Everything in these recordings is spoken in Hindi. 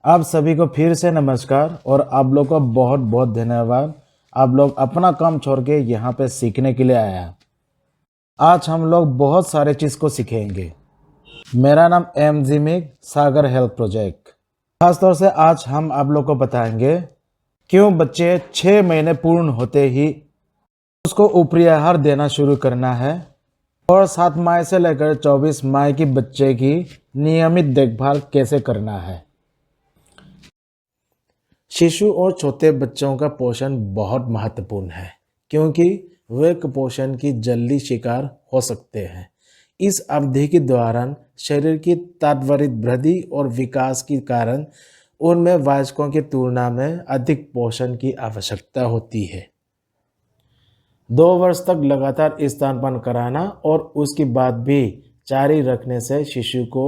आप सभी को फिर से नमस्कार और आप लोग को बहुत बहुत धन्यवाद। आप लोग अपना काम छोड़ के यहाँ पे सीखने के लिए आया। आज हम लोग बहुत सारे चीज़ को सीखेंगे। मेरा नाम एम जिमिक सागर हेल्थ प्रोजेक्ट। खास तौर से आज हम आप लोग को बताएंगे क्यों बच्चे 6 महीने पूर्ण होते ही उसको ऊपरी आहार देना शुरू करना है और 7 माह से लेकर 24 माह की बच्चे की नियमित देखभाल कैसे करना है। शिशु और छोटे बच्चों का पोषण बहुत महत्वपूर्ण है क्योंकि वे कुपोषण की जल्दी शिकार हो सकते हैं। इस अवधि के दौरान शरीर की त्वरित वृद्धि और विकास के कारण उनमें वयस्कों की तुलना में अधिक पोषण की आवश्यकता होती है। 2 वर्ष तक लगातार स्तनपान कराना और उसके बाद भी जारी रखने से शिशु को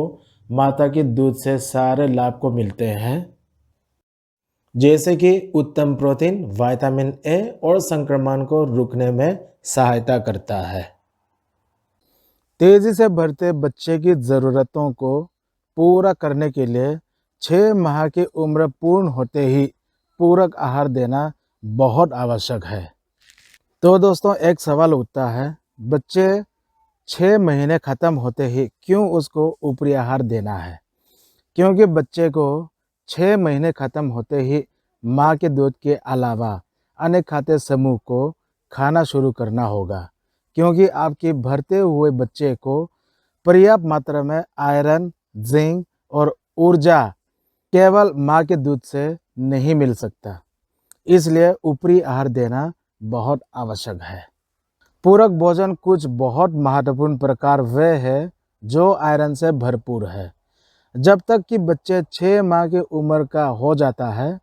माता के दूध से सारे लाभ को मिलते हैं, जैसे कि उत्तम प्रोटीन, विटामिन ए और संक्रमण को रोकने में सहायता करता है। तेजी से बढ़ते बच्चे की ज़रूरतों को पूरा करने के लिए 6 माह की उम्र पूर्ण होते ही पूरक आहार देना बहुत आवश्यक है। तो दोस्तों, एक सवाल उठता है, बच्चे 6 महीने ख़त्म होते ही क्यों उसको ऊपरी आहार देना है? क्योंकि बच्चे को 6 महीने ख़त्म होते ही माँ के दूध के अलावा अन्य खाद्य समूह को खाना शुरू करना होगा, क्योंकि आपके बढ़ते हुए बच्चे को पर्याप्त मात्रा में आयरन, जिंक और ऊर्जा केवल माँ के दूध से नहीं मिल सकता। इसलिए ऊपरी आहार देना बहुत आवश्यक है। पूरक भोजन कुछ बहुत महत्वपूर्ण प्रकार वे है जो आयरन से भरपूर है। जब तक कि बच्चे 6 माह की उम्र का हो जाता है,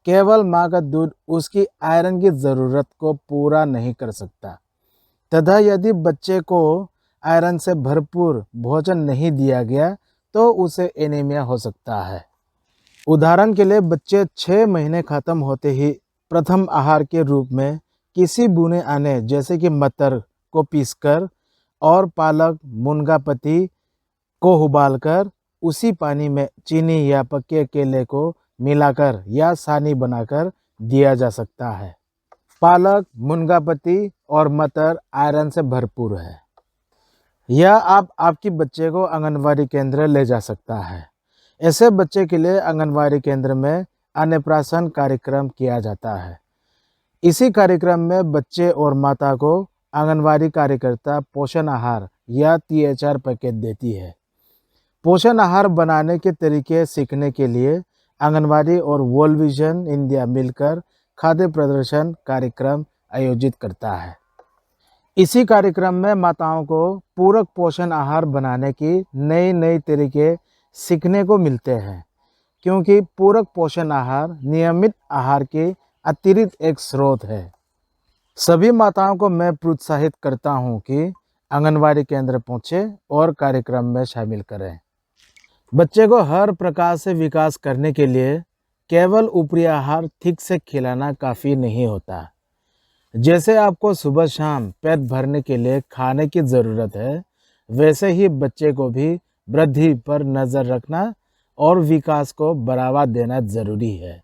केवल माँ का दूध उसकी आयरन की ज़रूरत को पूरा नहीं कर सकता तथा यदि बच्चे को आयरन से भरपूर भोजन नहीं दिया गया तो उसे एनीमिया हो सकता है। उदाहरण के लिए, बच्चे 6 महीने ख़त्म होते ही प्रथम आहार के रूप में किसी बुने आने जैसे कि मटर को पीसकर और पालक, मुनगा पत्ती को उबालकर उसी पानी में चीनी या पके केले को मिलाकर या सानी बनाकर दिया जा सकता है। पालक, मुनगा पत्ती और मटर आयरन से भरपूर है। या आप आपकी बच्चे को आंगनवाड़ी केंद्र ले जा सकता है। ऐसे बच्चे के लिए आंगनवाड़ी केंद्र में अन्नप्राशन कार्यक्रम किया जाता है। इसी कार्यक्रम में बच्चे और माता को आंगनवाड़ी कार्यकर्ता पोषण आहार या THR पैकेट देती है। पोषण आहार बनाने के तरीके सीखने के लिए आंगनवाड़ी और वर्ल्ड विजन इंडिया मिलकर खाद्य प्रदर्शन कार्यक्रम आयोजित करता है। इसी कार्यक्रम में माताओं को पूरक पोषण आहार बनाने की नई नई तरीके सीखने को मिलते हैं, क्योंकि पूरक पोषण आहार नियमित आहार के अतिरिक्त एक स्रोत है। सभी माताओं को मैं प्रोत्साहित करता हूं कि आंगनवाड़ी केंद्र पहुंचे और कार्यक्रम में शामिल करें। बच्चे को हर प्रकार से विकास करने के लिए केवल ऊपरी आहार ठीक से खिलाना काफ़ी नहीं होता। जैसे आपको सुबह शाम पेट भरने के लिए खाने की ज़रूरत है, वैसे ही बच्चे को भी वृद्धि पर नज़र रखना और विकास को बढ़ावा देना ज़रूरी है।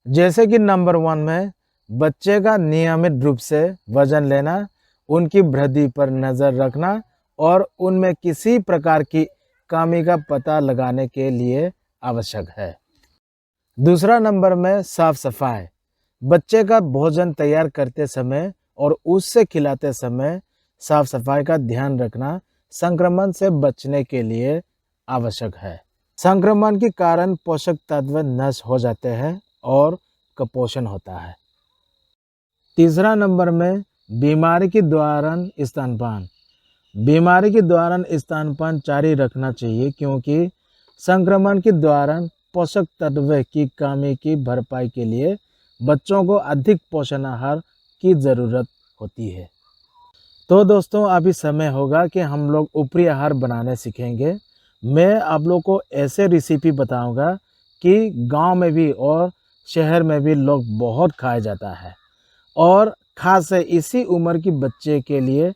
जैसे कि नंबर 1 में बच्चे का नियमित रूप से वजन लेना, उनकी वृद्धि पर नज़र रखना और उनमें किसी प्रकार की कमी का पता लगाने के लिए आवश्यक है। दूसरा नंबर में साफ सफाई। बच्चे का भोजन तैयार करते समय और उससे खिलाते समय साफ सफाई का ध्यान रखना संक्रमण से बचने के लिए आवश्यक है। संक्रमण के कारण पोषक तत्व नष्ट हो जाते हैं और कुपोषण होता है। तीसरा नंबर में बीमारी के दौरान स्तनपान। बीमारी के दौरान स्तनपान जारी रखना चाहिए, क्योंकि संक्रमण के दौरान पोषक तत्व की कमी की भरपाई के लिए बच्चों को अधिक पोषण आहार की ज़रूरत होती है। तो दोस्तों, अभी समय होगा कि हम लोग ऊपरी आहार बनाने सीखेंगे। मैं आप लोग को ऐसे रेसिपी बताऊंगा कि गांव में भी और शहर में भी लोग बहुत खाया जाता है और खास है इसी उम्र की बच्चे के लिए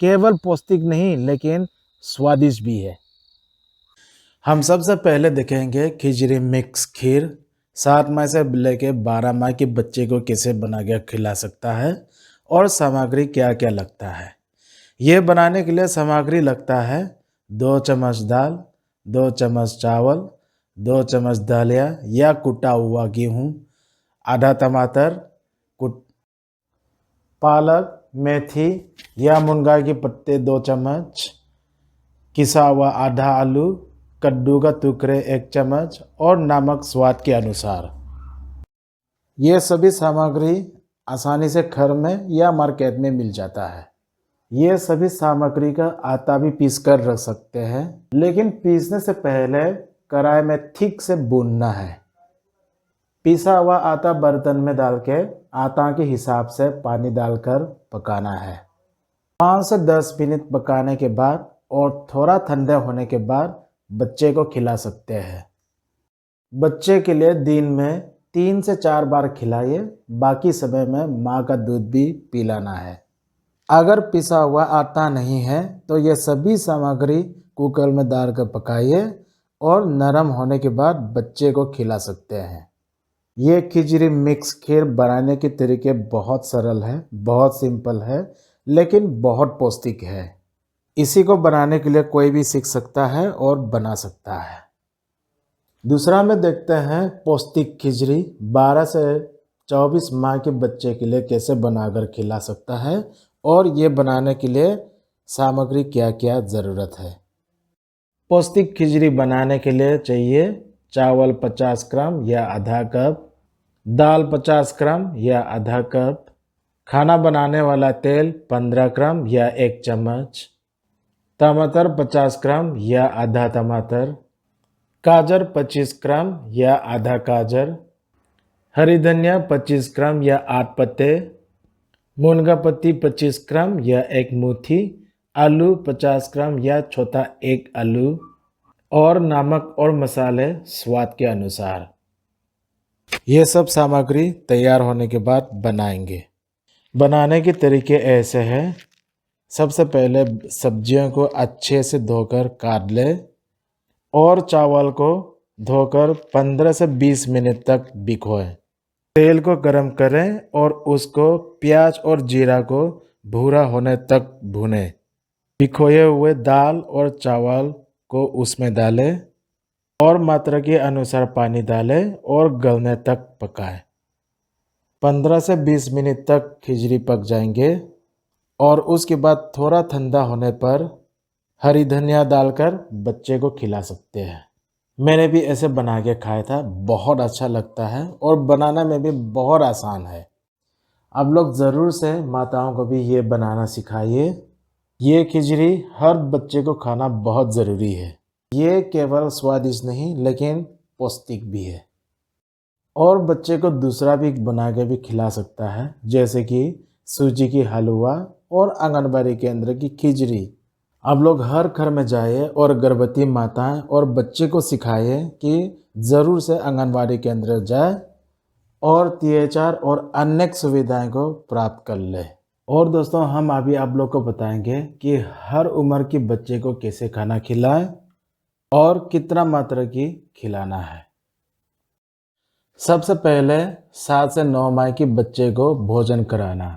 केवल पौष्टिक नहीं लेकिन स्वादिष्ट भी है। हम सबसे पहले देखेंगे खिचड़ी मिक्स खीर 7 माह से लेके 12 माह के बच्चे को कैसे बना के खिला सकता है और सामग्री क्या क्या लगता है। ये बनाने के लिए सामग्री लगता है 2 चम्मच दाल, 2 चम्मच चावल, 2 चम्मच दलिया या कुटा हुआ गेहूँ, आधा टमाटर, पालक, मेथी या मुनगा के पत्ते 2 चम्मच, किसा हुआ आधा आलू, कद्दू का टुकड़े 1 चम्मच और नमक स्वाद के अनुसार। ये सभी सामग्री आसानी से घर में या मार्केट में मिल जाता है। ये सभी सामग्री का आटा भी पीस कर रख सकते हैं, लेकिन पीसने से पहले कढ़ाई में ठीक से भूनना है। पीसा हुआ आटा बर्तन में डाल के आटा के हिसाब से पानी डालकर पकाना है। 5 से 10 मिनट पकाने के बाद और थोड़ा ठंडा होने के बाद बच्चे को खिला सकते हैं। बच्चे के लिए दिन में 3 से 4 बार खिलाइए, बाकी समय में माँ का दूध भी पिलाना है। अगर पिसा हुआ आटा नहीं है तो ये सभी सामग्री कुकर में डालकर पकाइए और नरम होने के बाद बच्चे को खिला सकते हैं। ये खिचड़ी मिक्स खीर बनाने के तरीके बहुत सरल है, बहुत सिंपल है, लेकिन बहुत पौष्टिक है। इसी को बनाने के लिए कोई भी सीख सकता है और बना सकता है। दूसरा में देखते हैं पौष्टिक खिचड़ी 12 से 24 माह के बच्चे के लिए कैसे बनाकर खिला सकता है और ये बनाने के लिए सामग्री क्या क्या ज़रूरत है। पौष्टिक खिचड़ी बनाने के लिए चाहिए चावल 50 ग्राम या आधा कप, दाल 50 ग्राम या आधा कप, खाना बनाने वाला तेल 15 ग्राम या 1 चम्मच, टमाटर 50 ग्राम या आधा टमाटर, गाजर 25 ग्राम या आधा गाजर, हरी धनिया 25 ग्राम या 8 पत्ते, मुनगा पत्ती 25 ग्राम या 1 मुट्ठी, आलू 50 ग्राम या छोटा 1 आलू और नमक और मसाले स्वाद के अनुसार। ये सब सामग्री तैयार होने के बाद बनाएंगे। बनाने के तरीके ऐसे हैं। सबसे पहले सब्जियों को अच्छे से धोकर काट ले और चावल को धोकर 15 से 20 मिनट तक भिगोएं। तेल को गरम करें और उसको प्याज और जीरा को भूरा होने तक भूनें। भिगोए हुए दाल और चावल को उसमें डालें और मात्रा के अनुसार पानी डालें और गलने तक पकाएं। 15 से 20 मिनट तक खिचड़ी पक जाएंगे और उसके बाद थोड़ा ठंडा होने पर हरी धनिया डालकर बच्चे को खिला सकते हैं। मैंने भी ऐसे बना के खाया था, बहुत अच्छा लगता है और बनाना में भी बहुत आसान है। आप लोग ज़रूर से माताओं को भी ये बनाना सिखाइए। ये खिचड़ी हर बच्चे को खाना बहुत ज़रूरी है। ये केवल स्वादिष्ट नहीं लेकिन पौष्टिक भी है और बच्चे को दूसरा भी बना के भी खिला सकता है, जैसे कि सूजी की हलवा और आंगनबाड़ी केंद्र की खिचड़ी। आप लोग हर घर में जाइए और गर्भवती माताएं और बच्चे को सिखाइए कि ज़रूर से आंगनबाड़ी केंद्र जाए और THR और अन्य सुविधाएं को प्राप्त कर ले। और दोस्तों, हम अभी आप लोग को बताएंगे कि हर उम्र के बच्चे को कैसे खाना खिलाएं और कितना मात्रा की खिलाना है। सबसे पहले 7 से 9 माह के बच्चे को भोजन कराना।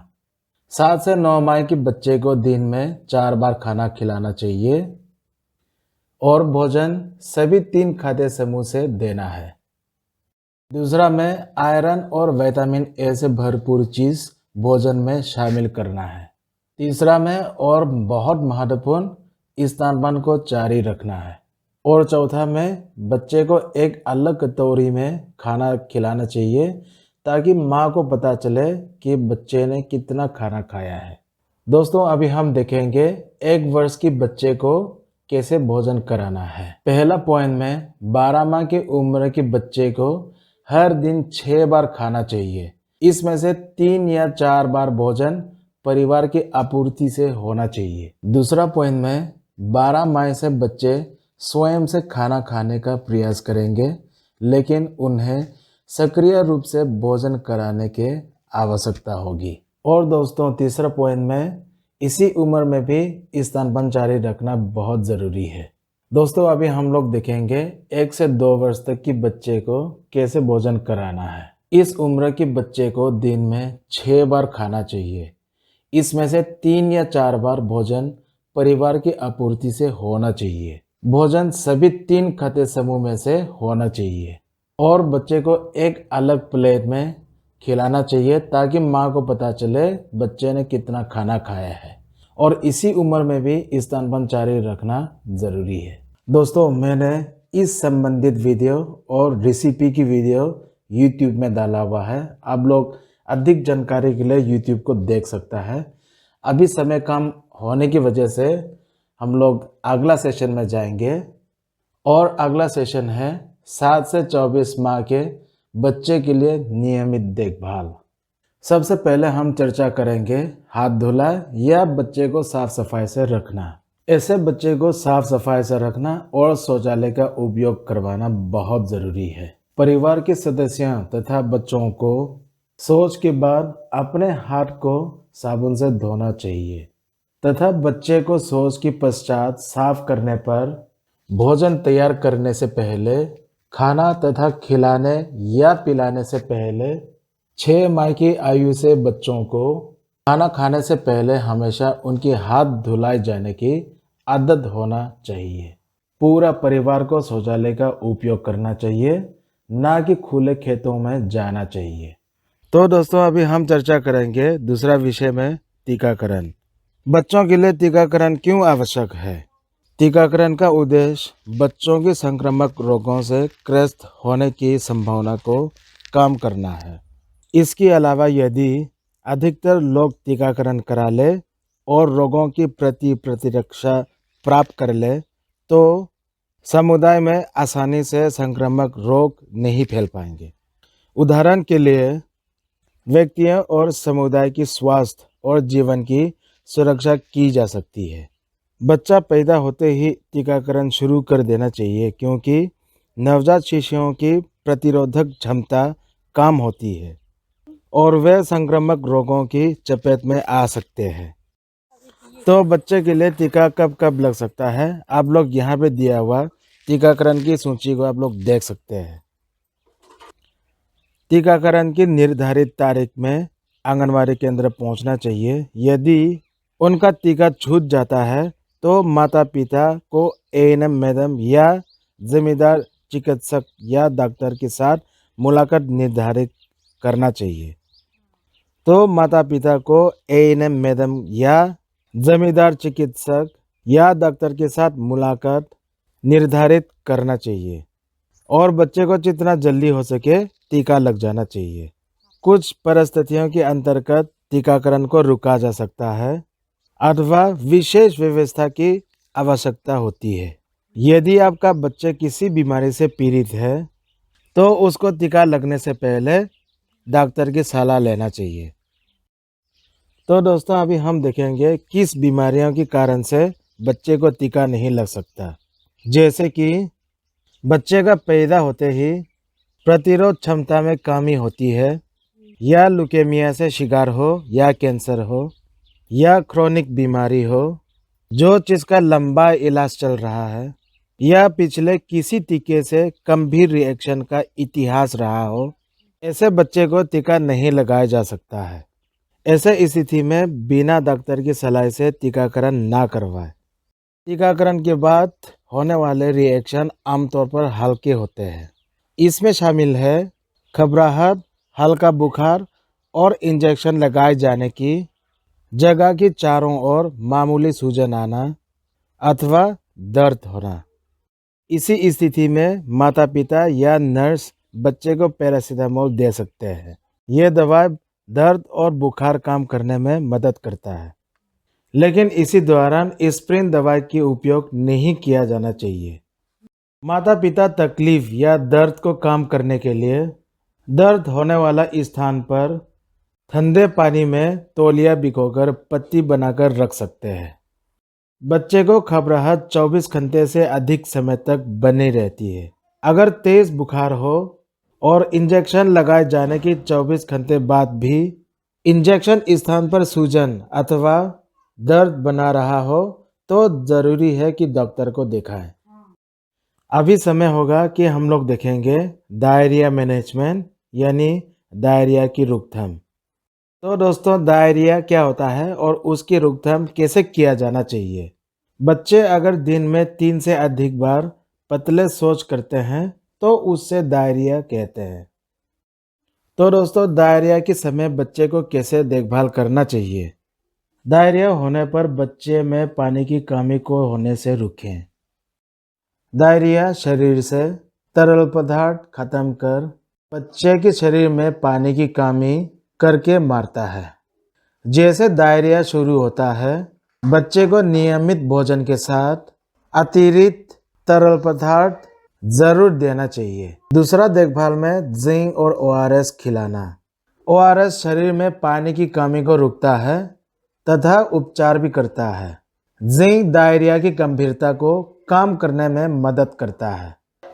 7 से 9 माह के बच्चे को दिन में 4 बार खाना खिलाना चाहिए और भोजन सभी 3 खाद्य समूह से देना है। दूसरा में आयरन और विटामिन ए से भरपूर चीज़ भोजन में शामिल करना है। तीसरा में और बहुत महत्वपूर्ण स्तनपान को जारी रखना है। और चौथा में बच्चे को एक अलग कटोरी में खाना खिलाना चाहिए ताकि माँ को पता चले कि बच्चे ने कितना खाना खाया है। दोस्तों, अभी हम देखेंगे 1 वर्ष की बच्चे को कैसे भोजन कराना है। पहला पॉइंट में 12 माह की उम्र के बच्चे को हर दिन 6 बार खाना चाहिए। इसमें से 3 या 4 बार भोजन परिवार की आपूर्ति से होना चाहिए। दूसरा पॉइंट में 12 माह से बच्चे स्वयं से खाना खाने का प्रयास करेंगे, लेकिन उन्हें सक्रिय रूप से भोजन कराने की आवश्यकता होगी। और दोस्तों, तीसरा पॉइंट में इसी उम्र में भी स्तनपान जारी रखना बहुत ज़रूरी है। दोस्तों अभी हम लोग देखेंगे 1 से 2 वर्ष तक की बच्चे को कैसे भोजन कराना है। इस उम्र के बच्चे को दिन में 6 बार खाना चाहिए। इसमें से 3 या 4 बार भोजन परिवार की आपूर्ति से होना चाहिए। भोजन सभी 3 खाद्य समूह में से होना चाहिए और बच्चे को एक अलग प्लेट में खिलाना चाहिए ताकि माँ को पता चले बच्चे ने कितना खाना खाया है। और इसी उम्र में भी स्तनपान जारी रखना ज़रूरी है। दोस्तों मैंने इस संबंधित वीडियो और रेसिपी की वीडियो YouTube में डाला हुआ है। आप लोग अधिक जानकारी के लिए YouTube को देख सकता है। अभी समय कम होने की वजह से हम लोग अगला सेशन में जाएंगे और अगला सेशन है 7 से 24 माह के बच्चे के लिए नियमित देखभाल। सबसे पहले हम चर्चा करेंगे हाथ धुला या बच्चे को साफ सफाई से रखना। ऐसे बच्चे को साफ सफाई से रखना और शौचालय का उपयोग करवाना बहुत ज़रूरी है। परिवार के सदस्यों तथा बच्चों को शौच के बाद अपने हाथ को साबुन से धोना चाहिए तथा बच्चे को शौच के पश्चात साफ करने पर भोजन तैयार करने से पहले, खाना तथा खिलाने या पिलाने से पहले 6 माह की आयु से बच्चों को खाना खाने से पहले हमेशा उनके हाथ धुलाए जाने की आदत होना चाहिए। पूरा परिवार को शौचालय का उपयोग करना चाहिए, ना कि खुले खेतों में जाना चाहिए। तो दोस्तों अभी हम चर्चा करेंगे दूसरा विषय में टीकाकरण। बच्चों के लिए टीकाकरण क्यों आवश्यक है? टीकाकरण का उद्देश्य बच्चों की संक्रामक रोगों से ग्रस्त होने की संभावना को कम करना है। इसके अलावा यदि अधिकतर लोग टीकाकरण करा ले और रोगों की प्रतिरक्षा प्राप्त कर ले तो समुदाय में आसानी से संक्रामक रोग नहीं फैल पाएंगे। उदाहरण के लिए व्यक्तियों और समुदाय की स्वास्थ्य और जीवन की सुरक्षा की जा सकती है। बच्चा पैदा होते ही टीकाकरण शुरू कर देना चाहिए क्योंकि नवजात शिशुओं की प्रतिरोधक क्षमता कम होती है और वे संक्रामक रोगों की चपेट में आ सकते हैं। तो बच्चे के लिए टीका कब कब लग सकता है, आप लोग यहाँ पे दिया हुआ टीकाकरण की सूची को आप लोग देख सकते हैं। टीकाकरण की निर्धारित तारीख में आंगनवाड़ी केंद्र पहुँचना चाहिए। यदि उनका टीका छूट जाता है तो माता पिता को ANM मैडम या जिम्मेदार चिकित्सक या डॉक्टर के साथ मुलाकात निर्धारित करना चाहिए। तो माता पिता को ANM मैडम या जमींदार चिकित्सक या डॉक्टर के साथ मुलाकात निर्धारित करना चाहिए और बच्चे को जितना जल्दी हो सके टीका लग जाना चाहिए। कुछ परिस्थितियों के अंतर्गत टीकाकरण को रुका जा सकता है अथवा विशेष व्यवस्था की आवश्यकता होती है। यदि आपका बच्चा किसी बीमारी से पीड़ित है तो उसको टीका लगने से पहले डॉक्टर की सलाह लेना चाहिए। तो दोस्तों अभी हम देखेंगे किस बीमारियों के कारण से बच्चे को टीका नहीं लग सकता। जैसे कि बच्चे का पैदा होते ही प्रतिरोध क्षमता में कमी होती है या ल्यूकेमिया से शिकार हो या कैंसर हो या क्रोनिक बीमारी हो जो जिसका लंबा इलाज चल रहा है या पिछले किसी टीके से गंभीर रिएक्शन का इतिहास रहा हो, ऐसे बच्चे को टीका नहीं लगाया जा सकता है। ऐसे स्थिति में बिना डॉक्टर की सलाह से टीकाकरण ना करवाएं। टीकाकरण के बाद होने वाले रिएक्शन आमतौर पर हल्के होते हैं। इसमें शामिल है घबराहट, हल्का बुखार और इंजेक्शन लगाए जाने की जगह की चारों ओर मामूली सूजन आना अथवा दर्द होना। इसी स्थिति में माता पिता या नर्स बच्चे को पैरासीटामोल दे सकते हैं। यह दवा दर्द और बुखार कम करने में मदद करता है, लेकिन इसी दौरान एस्पिरिन दवाई का उपयोग नहीं किया जाना चाहिए। माता पिता तकलीफ या दर्द को कम करने के लिए दर्द होने वाला स्थान पर ठंडे पानी में तौलिया भिगोकर पट्टी बनाकर रख सकते हैं। बच्चे को घबराहट 24 घंटे से अधिक समय तक बनी रहती है। अगर तेज बुखार हो और इंजेक्शन लगाए जाने के 24 घंटे बाद भी इंजेक्शन स्थान पर सूजन अथवा दर्द बना रहा हो तो ज़रूरी है कि डॉक्टर को दिखाएं। अभी समय होगा कि हम लोग देखेंगे डायरिया मैनेजमेंट यानी डायरिया की रोकथाम। तो दोस्तों, डायरिया क्या होता है और उसकी रोकथाम कैसे किया जाना चाहिए। बच्चे अगर दिन में 3 से अधिक बार पतले शौच करते हैं तो उससे डायरिया कहते हैं। तो दोस्तों, डायरिया के समय बच्चे को कैसे देखभाल करना चाहिए। डायरिया होने पर बच्चे में पानी की कमी को होने से रोकें। डायरिया शरीर से तरल पदार्थ खत्म कर बच्चे के शरीर में पानी की कमी करके मारता है। जैसे डायरिया शुरू होता है, बच्चे को नियमित भोजन के साथ अतिरिक्त तरल पदार्थ जरूर देना चाहिए। दूसरा, देखभाल में जिंक और ओआरएस खिलाना। ओआरएस शरीर में पानी की कमी को रोकता है तथा उपचार भी करता है। जिंक डायरिया की गंभीरता को कम करने में मदद करता है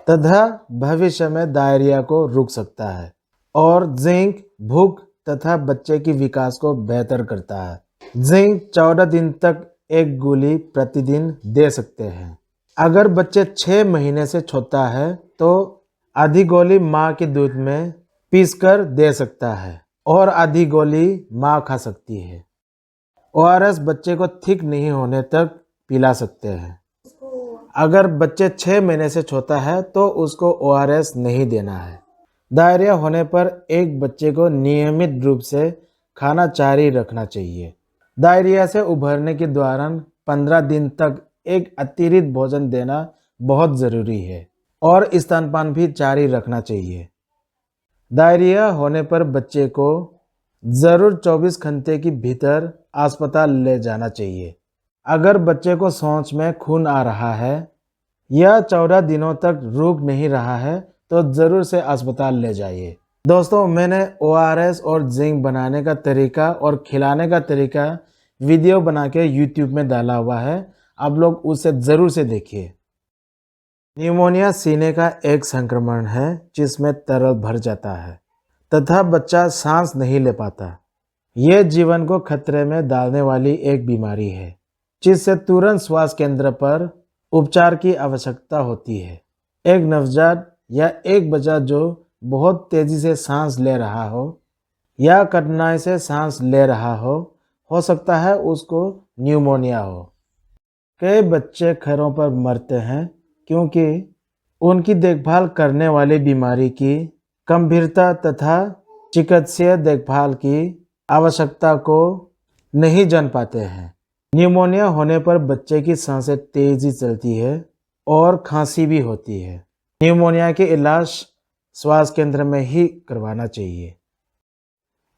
तथा भविष्य में डायरिया को रोक सकता है। और जिंक भूख तथा बच्चे की विकास को बेहतर करता है। जिंक 14 दिन तक एक गोली प्रतिदिन दे सकते हैं। अगर बच्चे 6 महीने से छोटा है तो आधी गोली माँ के दूध में पीसकर दे सकता है और आधी गोली माँ खा सकती है। ओआरएस बच्चे को ठीक नहीं होने तक पिला सकते हैं। अगर बच्चे 6 महीने से छोटा है तो उसको ओआरएस नहीं देना है। डायरिया होने पर एक बच्चे को नियमित रूप से खाना जारी रखना चाहिए। डायरिया से उभरने के दौरान 15 दिन तक एक अतिरिक्त भोजन देना बहुत ज़रूरी है और स्तनपान भी जारी रखना चाहिए। डायरिया होने पर बच्चे को ज़रूर 24 घंटे के भीतर अस्पताल ले जाना चाहिए। अगर बच्चे को शौच में खून आ रहा है या 14 दिनों तक रुक नहीं रहा है तो ज़रूर से अस्पताल ले जाइए। दोस्तों, मैंने ओआरएस और जिंक बनाने का तरीका और खिलाने का तरीका वीडियो बना के यूट्यूब में डाला हुआ है, आप लोग उसे ज़रूर से देखिए। न्यूमोनिया सीने का एक संक्रमण है जिसमें तरल भर जाता है तथा बच्चा सांस नहीं ले पाता। यह जीवन को खतरे में डालने वाली एक बीमारी है जिससे तुरंत स्वास्थ्य केंद्र पर उपचार की आवश्यकता होती है। एक नवजात या एक बच्चा जो बहुत तेज़ी से सांस ले रहा हो या कठिनाई से सांस ले रहा हो सकता है उसको न्यूमोनिया हो। कई बच्चे खैरों पर मरते हैं क्योंकि उनकी देखभाल करने वाली बीमारी की गंभीरता तथा चिकित्सीय देखभाल की आवश्यकता को नहीं जान पाते हैं। न्यूमोनिया होने पर बच्चे की सांसें तेजी चलती है और खांसी भी होती है। न्यूमोनिया के इलाज स्वास्थ्य केंद्र में ही करवाना चाहिए।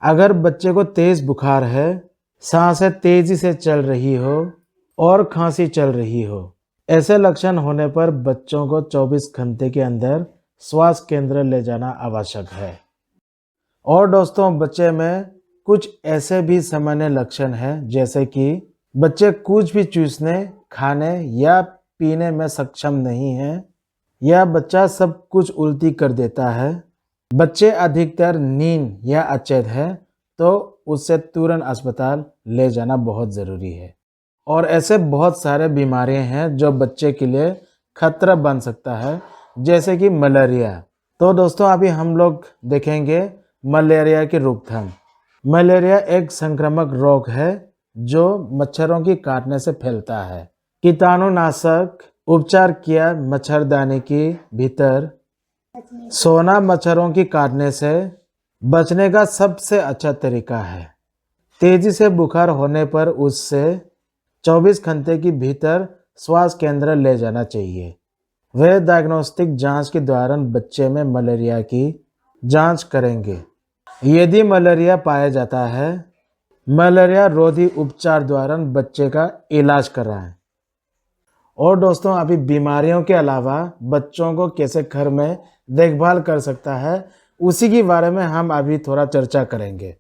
अगर बच्चे को तेज बुखार है, सांसें तेजी से चल रही हो और खांसी चल रही हो, ऐसे लक्षण होने पर बच्चों को 24 घंटे के अंदर स्वास्थ्य केंद्र ले जाना आवश्यक है। और दोस्तों, बच्चे में कुछ ऐसे भी सामान्य लक्षण हैं जैसे कि बच्चे कुछ भी चूसने, खाने या पीने में सक्षम नहीं है या बच्चा सब कुछ उल्टी कर देता है, बच्चे अधिकतर नींद या अचेत है तो उससे तुरंत अस्पताल ले जाना बहुत ज़रूरी है। और ऐसे बहुत सारे बीमारियां हैं जो बच्चे के लिए खतरा बन सकता है, जैसे कि मलेरिया। तो दोस्तों, अभी हम लोग देखेंगे मलेरिया की रोकथाम। मलेरिया एक संक्रामक रोग है जो मच्छरों की काटने से फैलता है। कीटाणुनाशक उपचार किया मच्छरदानी के भीतर सोना मच्छरों की काटने से बचने का सबसे अच्छा तरीका है। तेजी से बुखार होने पर उससे 24 घंटे के भीतर स्वास्थ्य केंद्र ले जाना चाहिए। वे डायग्नोस्टिक जांच के दौरान बच्चे में मलेरिया की जांच करेंगे। यदि मलेरिया पाया जाता है, मलेरिया रोधी उपचार द्वारा बच्चे का इलाज कराएं। और दोस्तों, अभी बीमारियों के अलावा बच्चों को कैसे घर में देखभाल कर सकता है, उसी के बारे में हम अभी थोड़ा चर्चा करेंगे।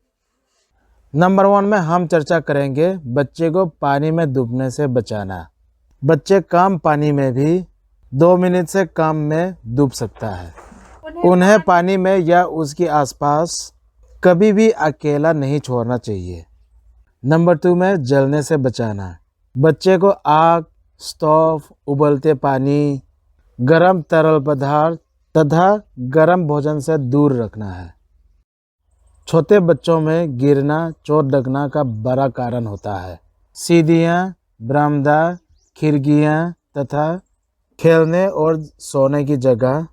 नंबर 1 में हम चर्चा करेंगे बच्चे को पानी में डूबने से बचाना। बच्चे कम पानी में भी 2 मिनट से कम में डूब सकता है। उन्हें पानी में या उसके आसपास कभी भी अकेला नहीं छोड़ना चाहिए। नंबर 2 में जलने से बचाना। बच्चे को आग, स्टोव, उबलते पानी गर्म तरल पदार्थ तथा गर्म भोजन से दूर रखना है। छोटे बच्चों में गिरना चोट लगना का बड़ा कारण होता है। सीढ़ियाँ, बरामदा, खिड़कियाँ तथा खेलने और सोने की जगह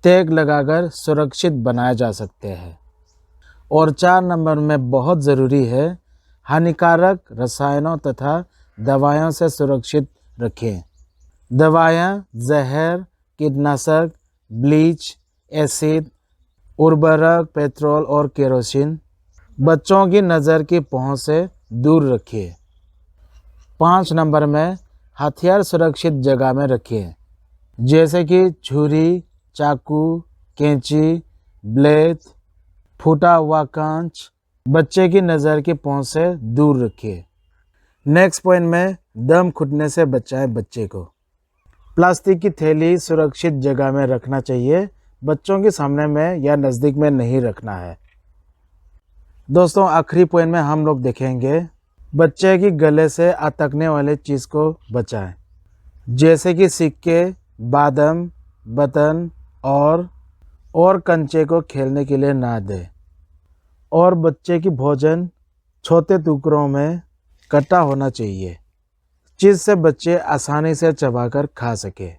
टैग लगाकर सुरक्षित बनाए जा सकते हैं। और 4 नंबर में बहुत ज़रूरी है, हानिकारक रसायनों तथा दवाओं से सुरक्षित रखें। दवाएं, जहर, कीटनाशक, ब्लीच, एसिड, उर्वरक, पेट्रोल और केरोसिन बच्चों की नज़र की पहुंच से दूर रखिए। 5 नंबर में हथियार सुरक्षित जगह में रखिए, जैसे कि छुरी, चाकू, कैंची, ब्लेड, फूटा हुआ कांच बच्चे की नज़र की पहुंच से दूर रखिए। नेक्स्ट पॉइंट में दम घुटने से बचाएं बच्चे को। प्लास्टिक की थैली सुरक्षित जगह में रखना चाहिए, बच्चों के सामने में या नज़दीक में नहीं रखना है। दोस्तों, आखिरी पॉइंट में हम लोग देखेंगे बच्चे की गले से अटकने वाले चीज़ को बचाएं, जैसे कि सिक्के, बादाम, बटन और कंचे को खेलने के लिए ना दें। और बच्चे की भोजन छोटे टुकड़ों में कटा होना चाहिए, जिससे बच्चे आसानी से चबाकर खा सके।